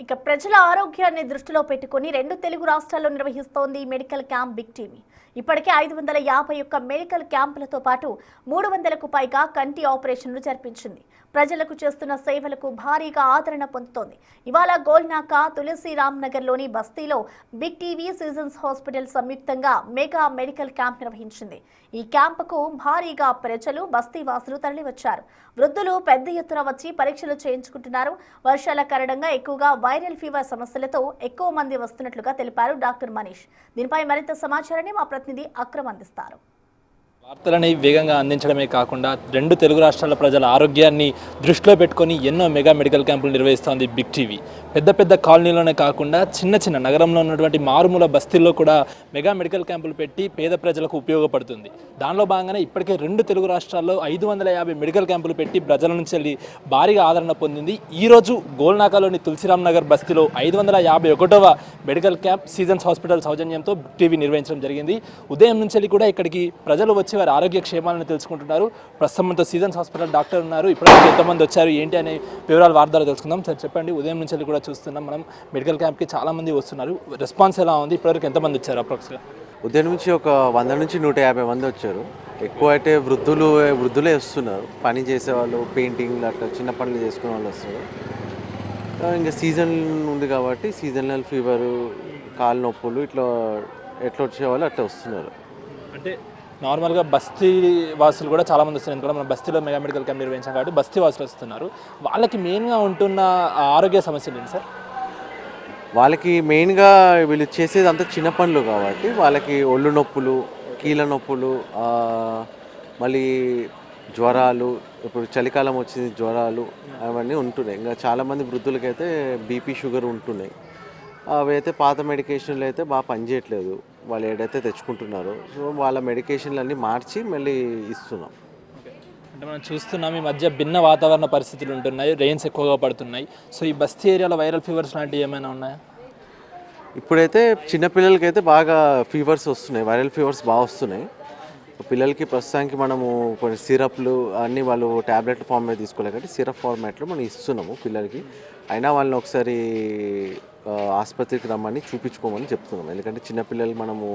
ఇక ప్రజల ఆరోగ్యాన్ని దృష్టిలో పెట్టుకుని 2 తెలుగు రాష్ట్రాల్లో నిర్వహిస్తోంది మెడికల్ క్యాంప్ బిగ్ టీవీ. ఇప్పటికే 551 మెడికల్ క్యాంపులతో పాటు 300కు పైగా కంటి ఆపరేషన్లు జరిపించింది. ప్రజలకు చేస్తున్న సేవలకు భారీగా ఆదరణ పొందుతోంది. ఇవాళ గోల్నాక తులసిరామ్ నగర్లోని బస్తీలో బిగ్ టీవీ సీజన్స్ హాస్పిటల్ సంయుక్తంగా మెగా మెడికల్ క్యాంప్ నిర్వహించింది. ఈ క్యాంపుకు భారీగా ప్రజలు బస్తీవాసులు తరలివచ్చారు. వృద్ధులు పెద్ద ఎత్తున వచ్చి పరీక్షలు చేయించుకుంటున్నారు. వర్షాల కారణంగా ఎక్కువగా వైరల్ ఫీవర్ సమస్యలతో ఎక్కువ మంది వస్తున్నట్లుగా తెలిపారు డాక్టర్ మనీష్. దీనిపై మరింత సమాచారాన్ని మా ప్రతినిధి అక్రమ్ అందిస్తారు. వార్తలని వేగంగా అందించడమే కాకుండా 2 తెలుగు రాష్ట్రాల ప్రజల ఆరోగ్యాన్ని దృష్టిలో పెట్టుకొని ఎన్నో మెగా మెడికల్ క్యాంపులు నిర్వహిస్తోంది బిగ్ టీవీ. పెద్ద పెద్ద కాలనీలోనే కాకుండా చిన్న నగరంలో ఉన్నటువంటి మారుమూల బస్తీల్లో కూడా మెగా మెడికల్ క్యాంపులు పెట్టి పేద ప్రజలకు ఉపయోగపడుతుంది. దానిలో భాగంగానే ఇప్పటికే 2 తెలుగు రాష్ట్రాల్లో 550 మెడికల్ క్యాంపులు పెట్టి ప్రజల నుంచి భారీగా ఆదరణ పొందింది. ఈరోజు గోల్నాకాలోని తులసిరామ్ నగర్ బస్తీలో 551వ మెడికల్ క్యాంప్ సీజన్స్ హాస్పిటల్ సౌజన్యంతో బిగ్ టీవీ నిర్వహించడం జరిగింది. ఉదయం నుంచి కూడా ఇక్కడికి ప్రజలు వచ్చి వారి ఆరోగ్య క్షేమాలను తెలుసుకుంటున్నారు. ప్రస్తుతం మనతో సీజన్స్ హాస్పిటల్ డాక్టర్ ఉన్నారు. ఇప్పటికే ఎంతమంది వచ్చారు ఏంటి అనే వివరాలు వారి ద్వారా తెలుసుకుందాం. సార్ చెప్పండి, ఉదయం నుంచి కూడా చూస్తున్నాం మనం మెడికల్ క్యాంప్కి చాలా మంది వస్తున్నారు. రెస్పాన్స్ ఎలా ఉంది? ఇప్పటివరకు ఎంతమంది వచ్చారు అప్రాక్స్గా? ఉదయం నుంచి ఒక 100 నుంచి 150 మంది వచ్చారు. ఎక్కువ అయితే వృద్ధులే వస్తున్నారు. పని చేసేవాళ్ళు, పెయింటింగ్లు అట్లా చిన్న పనులు చేసుకునే వాళ్ళు వస్తున్నారు. ఇంకా సీజన్ ఉంది కాబట్టి సీజనల్ ఫీవరు, కాలు నొప్పులు ఎట్లా వచ్చేవాళ్ళు అట్లా వస్తున్నారు. అంటే నార్మల్గా బస్తీ వాసులు కూడా చాలామంది వస్తున్నారు. ఎందుకంటే మనం బస్తీలో మెగా మెడికల్ క్యాంప్ నిర్వహించాం కాబట్టి బస్తీ వాసులు వస్తున్నారు. వాళ్ళకి మెయిన్గా ఉంటున్న ఆరోగ్య సమస్యలు ఏంటి సార్? వాళ్ళకి మెయిన్గా వీళ్ళు చేసేది అంతా చిన్న పనులు కాబట్టి వాళ్ళకి ఒళ్ళు నొప్పులు, కీళ్ళ నొప్పులు, మళ్ళీ జ్వరాలు, ఇప్పుడు చలికాలం వచ్చింది జ్వరాలు అవన్నీ ఉంటున్నాయి. ఇంకా చాలామంది వృద్ధులకైతే బీపీ, షుగర్ ఉంటున్నాయి. అవి అయితే పాత మెడికేషన్లు అయితే బాగా పనిచేయట్లేదు. వాళ్ళు ఏదైతే తెచ్చుకుంటున్నారో సో వాళ్ళ మెడికేషన్లు అన్నీ మార్చి మళ్ళీ ఇస్తున్నాం. అంటే మనం చూస్తున్నాం ఈ మధ్య భిన్న వాతావరణ పరిస్థితులు ఉంటున్నాయి, రెయిన్స్ ఎక్కువగా పడుతున్నాయి. సో ఈ బస్తీ ఏరియాలో వైరల్ ఫీవర్స్ లాంటివి ఏమైనా ఉన్నాయా? ఇప్పుడైతే చిన్నపిల్లలకైతే బాగా ఫీవర్స్ వస్తున్నాయి, వైరల్ ఫీవర్స్ బాగా వస్తున్నాయి. పిల్లలకి ప్రస్తుతానికి మనము కొన్ని సిరప్లు అన్నీ వాళ్ళు ట్యాబ్లెట్ ఫామ్ మీద తీసుకోలేదు కాబట్టి సిరప్ ఫార్మాట్లో మనం ఇస్తున్నాము పిల్లలకి. అయినా వాళ్ళని ఒకసారి ఆసుపత్రికి రమ్మని చూపించుకోమని చెప్తున్నాం. ఎందుకంటే చిన్నపిల్లలు మనము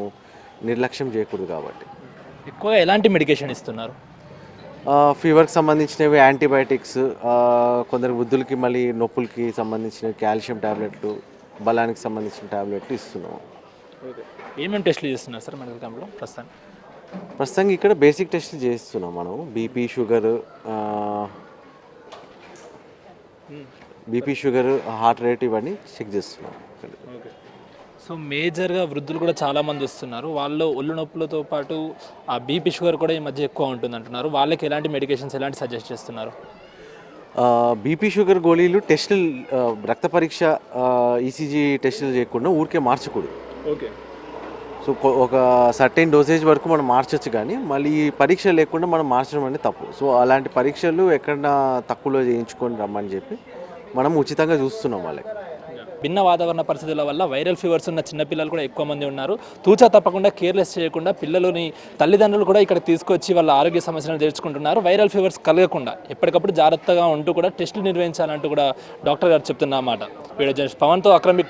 నిర్లక్ష్యం చేయకూడదు కాబట్టి. ఎక్కువగా ఎలాంటి మెడికేషన్ ఇస్తున్నారు? ఫీవర్కి సంబంధించినవి యాంటీబయాటిక్స్, కొందరు వృద్ధులకి మళ్ళీ నొప్పులకి సంబంధించిన కాల్షియం ట్యాబ్లెట్లు, బలానికి సంబంధించిన ట్యాబ్లెట్లు ఇస్తున్నాము. ఏమేమి టెస్ట్లు చేస్తున్నారు సార్ మెడికల్ క్యాంప్లో ప్రస్తుతానికి ఇక్కడ బేసిక్ టెస్ట్లు చేస్తున్నాం. మనం బీపీ, షుగర్, హార్ట్ రేట్ ఇవన్నీ చెక్ చేస్తున్నాం. సో మేజర్గా వృద్ధులు కూడా చాలామంది వస్తున్నారు. వాళ్ళు ఒళ్ళు నొప్పులతో పాటు ఆ బీపీ, షుగర్ కూడా ఈ మధ్య ఎక్కువ ఉంటుంది అంటున్నారు. వాళ్ళకి ఎలాంటి మెడికేషన్స్ ఎలాంటి సజెస్ట్ చేస్తున్నారు? బీపీ, షుగర్ గోళీలు టెస్టులు, రక్త పరీక్ష, ఈసీజీ టెస్టులు చేయకుండా ఊరికే మార్చకూడదు. ఓకే. సో ఒక సర్టెన్ డోసేజ్ వరకు మనం మార్చచ్చు, కానీ మళ్ళీ పరీక్ష లేకుండా మనం మార్చడం అనేది తప్పు. సో అలాంటి పరీక్షలు ఎక్కడన్నా తక్కువలో చేయించుకొని రమ్మని చెప్పి మనం ఉచితంగా చూస్తున్నాం వాళ్ళకి. భిన్న వాతావరణ పరిస్థితుల వల్ల వైరల్ ఫీవర్స్ ఉన్న చిన్నపిల్లలు కూడా ఎక్కువ మంది ఉన్నారు. తూచా తప్పకుండా కేర్లెస్ చేయకుండా పిల్లలని తల్లిదండ్రులు కూడా ఇక్కడ తీసుకొచ్చి వాళ్ళ ఆరోగ్య సమస్యలను తెలుసుకుంటున్నారు. వైరల్ ఫీవర్స్ కలగకుండా ఎప్పటికప్పుడు జాగ్రత్తగా ఉంటూ కూడా టెస్టులు నిర్వహించాలంటూ కూడా డాక్టర్ గారు చెప్తున్న మాట. వీడియో జర్నలిస్ట్ పవన్తో అక్రమ్.